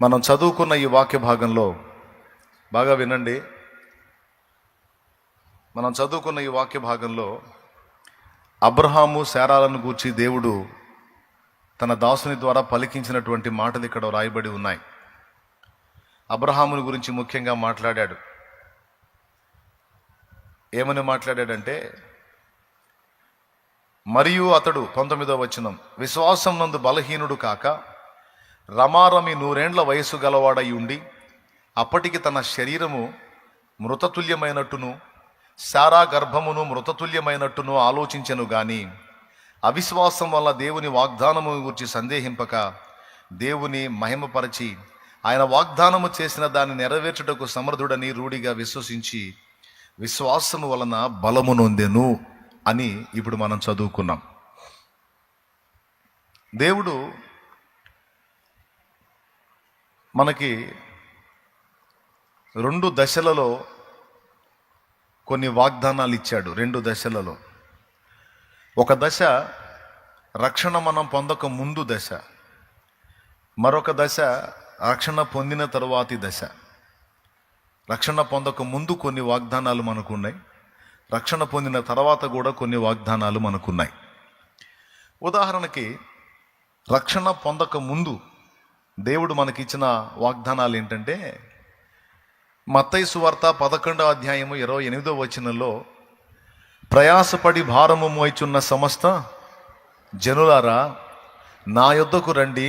మనం చదువుకున్న ఈ వాక్య భాగంలో బాగా వినండి. మనం చదువుకున్న ఈ వాక్య భాగంలో అబ్రహాము శారాలను గూర్చి దేవుడు తన దాసుని ద్వారా పలికించినటువంటి మాటలు ఇక్కడ రాయబడి ఉన్నాయి. అబ్రహాముని గురించి ముఖ్యంగా మాట్లాడాడు. ఏమని మాట్లాడాడంటే, మరియు అతడు 19వ వచనం, విశ్వాసం నందు బలహీనుడు కాక రమారమి 100 వయసు గలవాడై ఉండి అప్పటికి తన శరీరము మృతతుల్యమైనట్టును శారా గర్భమును మృతతుల్యమైనట్టును ఆలోచించెను గాని అవిశ్వాసం వల్ల దేవుని వాగ్దానము గురించి సందేహింపక దేవుని మహిమపరచి ఆయన వాగ్దానము చేసిన దాన్ని నెరవేర్చుటకు సమర్థుడని రూఢిగా విశ్వసించి విశ్వాసము వలన బలము నొందెను అని ఇప్పుడు మనం చదువుకున్నాం. దేవుడు మనకి 2 దశలలో కొన్ని వాగ్దానాలు ఇచ్చాడు. 2 దశలలో ఒక దశ రక్షణ మనం పొందక ముందు దశ, మరొక దశ రక్షణ పొందిన తరువాతి దశ. రక్షణ పొందక ముందు కొన్ని వాగ్దానాలు మనకున్నాయి, రక్షణ పొందిన తర్వాత కూడా కొన్ని వాగ్దానాలు మనకున్నాయి. ఉదాహరణకి రక్షణ పొందక ముందు దేవుడు మనకిచ్చిన వాగ్దానాలు ఏంటంటే, మత్తయి సువార్త 11వ అధ్యాయము 28వ వచనంలో, ప్రయాసపడి భారము మోయిచున్న సమస్త జనులారా నా యొద్దకు రండి,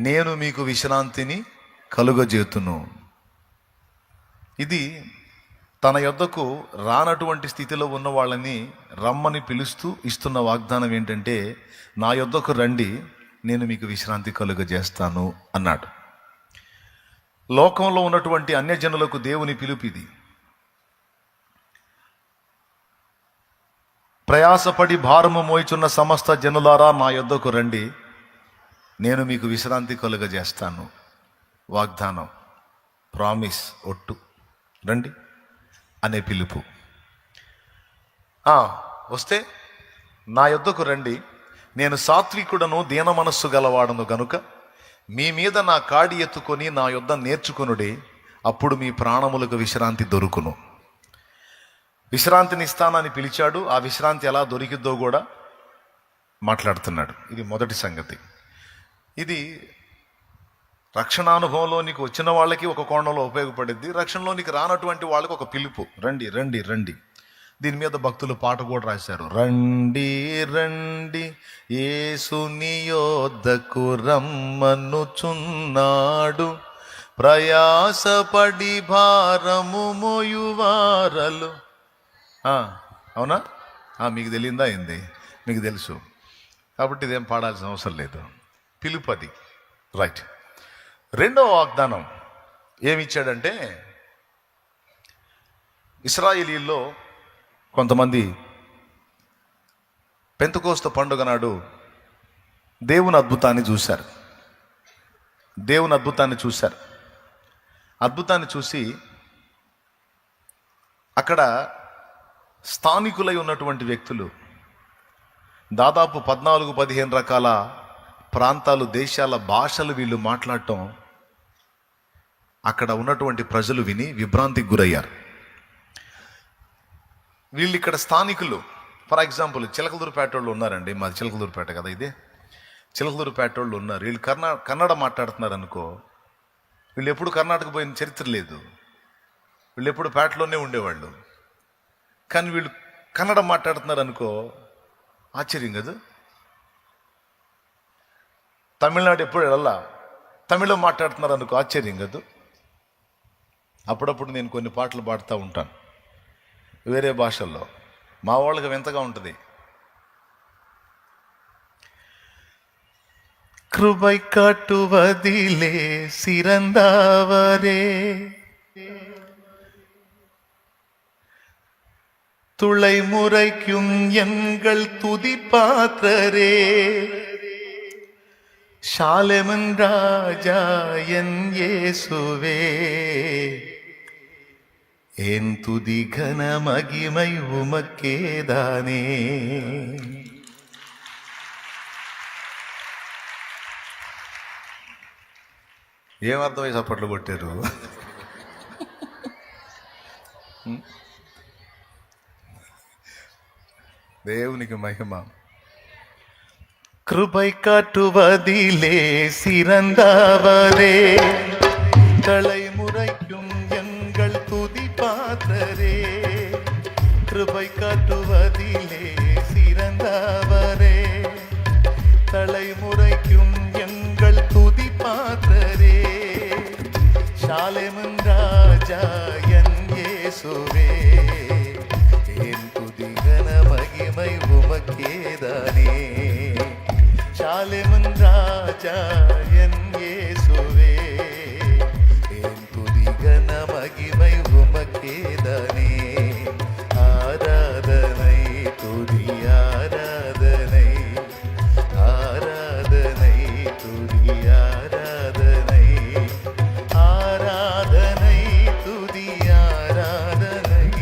నేను మీకు విశ్రాంతిని కలుగజేతును. ఇది తన యొద్దకు రానటువంటి స్థితిలో ఉన్న వాళ్ళని రమ్మని పిలుస్తూ ఇస్తున్న వాగ్దానం ఏంటంటే, నా యొద్దకు రండి, నేను మీకు విశ్రాంతి కలుగజేస్తాను అన్నాడు. లోకంలో ఉన్నటువంటి అన్యజనులకు దేవుని పిలుపు ఇది. ప్రయాసపడి భారము మోయిచున్న సమస్త జనులారా నా యొద్దకు రండి, నేను మీకు విశ్రాంతి కలుగజేస్తాను. వాగ్దానం, ప్రామిస్, ఒట్టు, రండి అనే పిలుపు. వస్తే నా యొద్దకు రండి, నేను సాత్వికుడను దీన మనస్సు గలవాడను గనుక మీ మీద నా కాడి ఎత్తుకొని నా యొద్ద నేర్చుకొనుడి, అప్పుడు మీ ప్రాణములకు విశ్రాంతి దొరుకును. విశ్రాంతిని ఇస్తానని పిలిచాడు. ఆ విశ్రాంతి ఎలా దొరికిద్దో కూడా మాట్లాడుతున్నాడు. ఇది మొదటి సంగతి. ఇది రక్షణానుభవంలోనికి వచ్చిన వాళ్ళకి ఒక కోణంలో ఉపయోగపడింది, రక్షణలోనికి రానటువంటి వాళ్ళకి ఒక పిలుపు, రండి రండి రండి. దీని మీద భక్తులు పాట కూడా రాశారు, రండి రండి యేసుని యొద్దకు రమ్మనుచున్నాడు, ప్రయాసపడి భారము మోయువారలు. అవునా? మీకు తెలియందా ఏంది? మీకు తెలుసు కాబట్టి ఇదేం పాడాల్సిన అవసరం లేదు. పిలుపది, రైట్. రెండవ వాగ్దానం ఏమిచ్చాడంటే, ఇశ్రాయేలీల్లో కొంతమంది పెంతెకోస్తు పండుగ నాడు దేవుని అద్భుతాన్ని చూశారు. అద్భుతాన్ని చూసి అక్కడ స్థానికులై ఉన్నటువంటి వ్యక్తులు, దాదాపు 14-15 రకాల ప్రాంతాలు, దేశాల భాషలు వీళ్ళు మాట్లాడటం అక్కడ ఉన్నటువంటి ప్రజలు విని విభ్రాంతికి గురయ్యారు. వీళ్ళు ఇక్కడ స్థానికులు. ఫర్ ఎగ్జాంపుల్ చిలకలూరుపేట వాళ్ళు ఉన్నారండి, మాది చిలకలూరుపేట కదా ఇది. చిలకలూరుపేట వాళ్ళు ఉన్నారు, వీళ్ళు కన్నడ మాట్లాడుతున్నారు అనుకో. వీళ్ళు ఎప్పుడు కర్ణాటక పోయిన చరిత్ర లేదు, వీళ్ళు ఎప్పుడు పేటలోనే ఉండేవాళ్ళు. కానీ వీళ్ళు కన్నడ మాట్లాడుతున్నారు అనుకో, ఆశ్చర్యం కదా. తమిళనాడు ఎప్పుడు వెళ్ళాలా, తమిళం మాట్లాడుతున్నారు అనుకో, ఆశ్చర్యం కదా. అప్పుడప్పుడు నేను కొన్ని పాటలు పాడుతూ ఉంటాను వేరే భాషల్లో, మా వాళ్ళకి వింతగా ఉంటుంది. కృపై కాటువదిలే సిరందావరే துளை முறைக்கும் எங்கள் துதி பாத்திரரே ஷாலெமன் ராஜா என் இயேசுவே என் துதி கன மகிமை உமக்கேதானே. ఏమర్థమై చప్పట్లు కొట్టారు? దేవునికి మహిమ. கிருபை காட்டுவதிலே சிறந்தவரே, தலைமுறைக்கும் எங்கள் துதி பாத்திரரே. கிருபை காட்டுவதிலே சிறந்தவரே, தலைமுறைக்கும் எங்கள் துதி பாத்திரரே. ஷாலேமின் ராஜா என் இயேசுவே, என் துதி கன மகிமை உமக்கேதானே. ஷாலேமின் ராஜா என் இயேசுவே, என் துதி கன மகிமை உமக்கேதானே. ஆராதனை துதி ஆராதனை, ஆராதனை துதி ஆராதனை, ஆராதனை துதி ஆராதனை,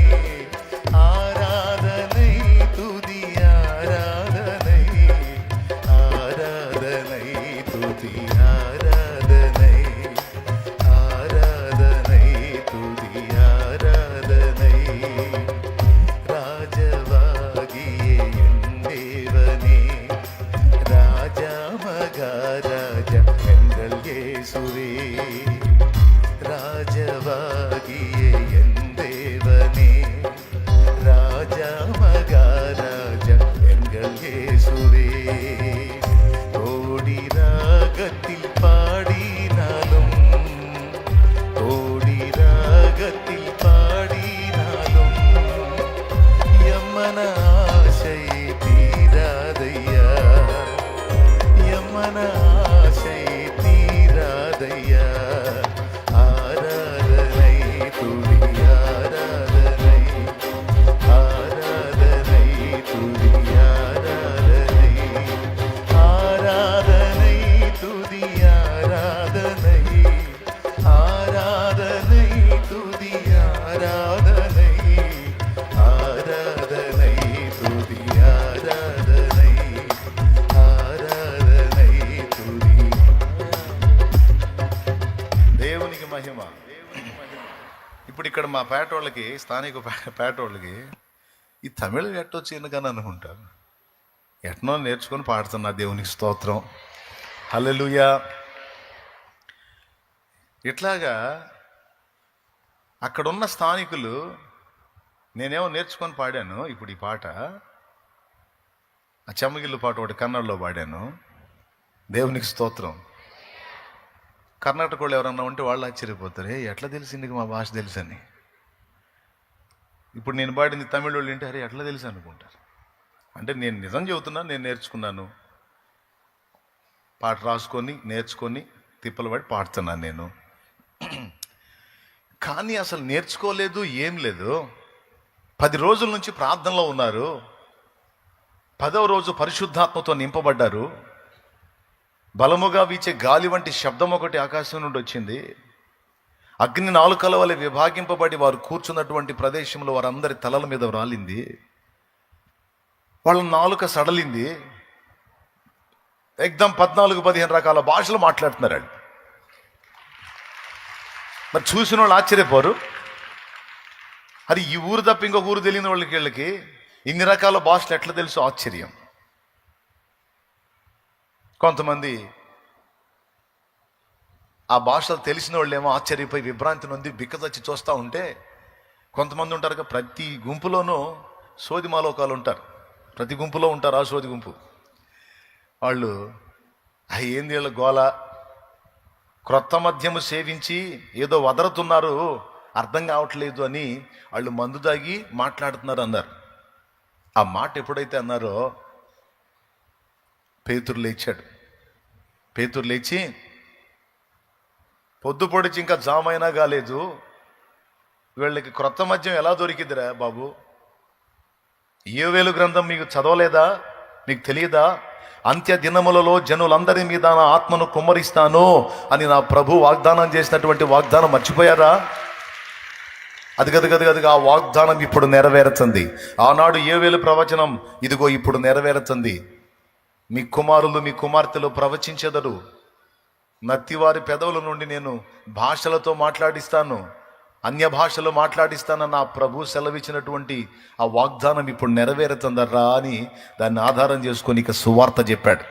ஆராதனை துதி ஆராதனை, ஆராதனை துதி ஆராதனை, ஆராதனை துதி ஆராதனை. ராஜவாகியே என் தேவனே, ராஜா மகாராஜா எங்கள் இயேசுவே. ராஜவாகியே என் தேவனே, ராஜா மகாராஜா எங்கள் இயேசுவே. கோடி ராகத்தில் பாடினாலும், கோடி ராகத்தில் பாடினாலும், எம்மன ஆசை தீராதையா, எம்மன ஆசை தீராதையா. ஆராதனை துதி ஆராதனை, ஆராதனை துதி ஆராதனை, ஆராதனை துதி ஆராதனை, ஆராதனை துதி ஆராதனை, ஆராதனை துதி ஆராதனை, ఆరాధనై తుది. దేవునికి మహిమ. ఇప్పుడు ఇక్కడ మా పేటోళ్ళకి, స్థానిక పేటోళ్ళకి ఈ తమిళం ఎట్టొచ్చి ఎందుకని అనుకుంటారు. ఎట్నో నేర్చుకొని పాడుతున్నా. దేవునికి స్తోత్రం, హల్లెలూయా. ఇట్లాగా అక్కడున్న స్థానికులు, నేనేమో నేర్చుకొని పాడాను. ఇప్పుడు ఈ పాట, ఆ చెమ్మగిల్లు పాట ఒకటి కన్నడలో పాడాను. దేవునికి స్తోత్రం. కర్ణాటక వాళ్ళు ఎవరన్నా ఉంటే వాళ్ళు ఆశ్చర్యపోతారు, ఎట్లా తెలిసింది మా భాష తెలుసని. ఇప్పుడు నేను పాడింది తమిళ వాళ్ళు వింటే అరే ఎట్లా తెలుసు అనుకుంటారు. అంటే నేను నిజం చెబుతున్నాను, నేను నేర్చుకున్నాను. పాట రాసుకొని నేర్చుకొని తిప్పలు పడి పాడుతున్నాను నేను. కానీ అసలు నేర్చుకోలేదు, ఏం లేదు. 10 రోజుల నుంచి ప్రార్థనలో ఉన్నారు. 10వ రోజు పరిశుద్ధాత్మతో నింపబడ్డారు. బలముగా వీచే గాలి వంటి శబ్దం ఒకటి ఆకాశం నుండి వచ్చింది. అగ్ని నాలుకల వలె విభాగింపబడి వారు కూర్చున్నటువంటి ప్రదేశంలో వారందరి తలల మీద రాలింది. వాళ్ళ నాలుక సడలింది. ఎగ్దం 14-15 రకాల భాషలు మాట్లాడుతున్నారు. మరి చూసిన వాళ్ళు ఆశ్చర్యపోరు. అది ఈ ఊరు తప్ప ఇంకొక ఊరు తెలియని వీళ్ళకి ఇన్ని రకాల భాషలు ఎట్లా తెలుసు? ఆశ్చర్యం. కొంతమంది ఆ భాషలు తెలిసిన వాళ్ళు ఏమో ఆశ్చర్యపోయి విభ్రాంతి నొంది బిక్కదచ్చి చూస్తూ ఉంటే, కొంతమంది ఉంటారు ప్రతి గుంపులోనూ సోది మాలోకాలు ఉంటారు. ప్రతి గుంపులో ఉంటారు ఆ సోది గుంపు వాళ్ళు. ఏంది వీళ్ళ గోల, క్రొత్త మద్యము సేవించి ఏదో వదరుతున్నారు, అర్థం కావట్లేదు అని వాళ్ళు మందు దాగి మాట్లాడుతున్నారు అన్నారు. ఆ మాట ఎప్పుడైతే అన్నారో పేతురు లేచాడు. పేతురు లేచి, పొద్దు పొడిచి ఇంకా జామైనా కాలేదు, వీళ్ళకి క్రొత్త మద్యం ఎలా దొరికిందిరా బాబు? యోవేలు గ్రంథం మీకు చదవలేదా? మీకు తెలియదా? అంత్య దినములలో జనులందరి మీద నా ఆత్మను కుమ్మరిస్తాను అని నా ప్రభు వాగ్దానం చేసినటువంటి వాగ్దానం మర్చిపోయారా? అది ఆ వాగ్దానం ఇప్పుడు నెరవేరుతుంది. ఆనాడు యోవేలు ప్రవచనం ఇదిగో ఇప్పుడు నెరవేరుతుంది. మీ కుమారులు మీ కుమార్తెలు ప్రవచించెదరు. నత్తివారి పెదవుల నుండి నేను భాషలతో మాట్లాడిస్తాను, అన్య భాషలో మాట్లాడిస్తానన్న ఆ ప్రభు సెలవిచ్చినటువంటి ఆ వాగ్దానం ఇప్పుడు నెరవేరుతుందర్రా అని దాన్ని ఆధారం చేసుకొని ఇక సువార్త చెప్పాడు.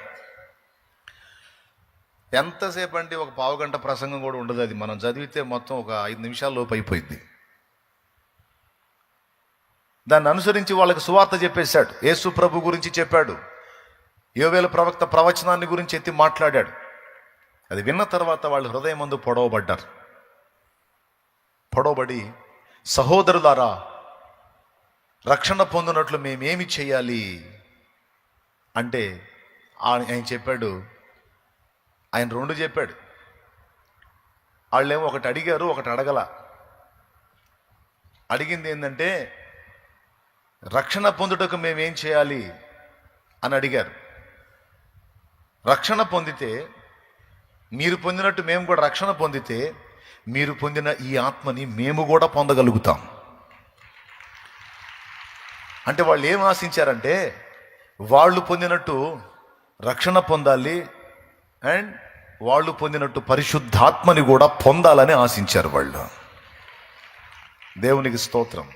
ఎంతసేపు అంటే ఒక పావుగంట ప్రసంగం కూడా ఉండదు, అది మనం చదివితే మొత్తం ఒక 5 నిమిషాల లోపు అయిపోయింది. దాన్ని అనుసరించి వాళ్ళకి సువార్త చెప్పేశాడు. యేసు ప్రభు గురించి చెప్పాడు. యోవేలు ప్రవక్త ప్రవచనాన్ని గురించి ఎత్తి మాట్లాడాడు. అది విన్న తర్వాత వాళ్ళు హృదయమందు పొడవబడి సహోదరులారా, రక్షణ పొందినట్లు మేమేమి చేయాలి అంటే ఆయన చెప్పాడు. ఆయన 2 చెప్పాడు. వాళ్ళేమో ఒకటి అడిగారు, ఒకటి అడగల. అడిగింది ఏంటంటే రక్షణ పొందుటకు మేమేం చేయాలి అని అడిగారు. రక్షణ పొందితే, మీరు పొందినట్టు మేము కూడా రక్షణ పొందితే, మీరు పొందిన ఈ ఆత్మని మేము కూడా పొందగలుగుతాం. అంటే వాళ్ళు ఏం ఆశించారంటే వాళ్ళు పొందినట్టు రక్షణ పొందాలి అండ్ వాళ్ళు పొందినట్టు పరిశుద్ధాత్మని కూడా పొందాలని ఆశించారు వాళ్ళు. దేవునికి స్తోత్రం.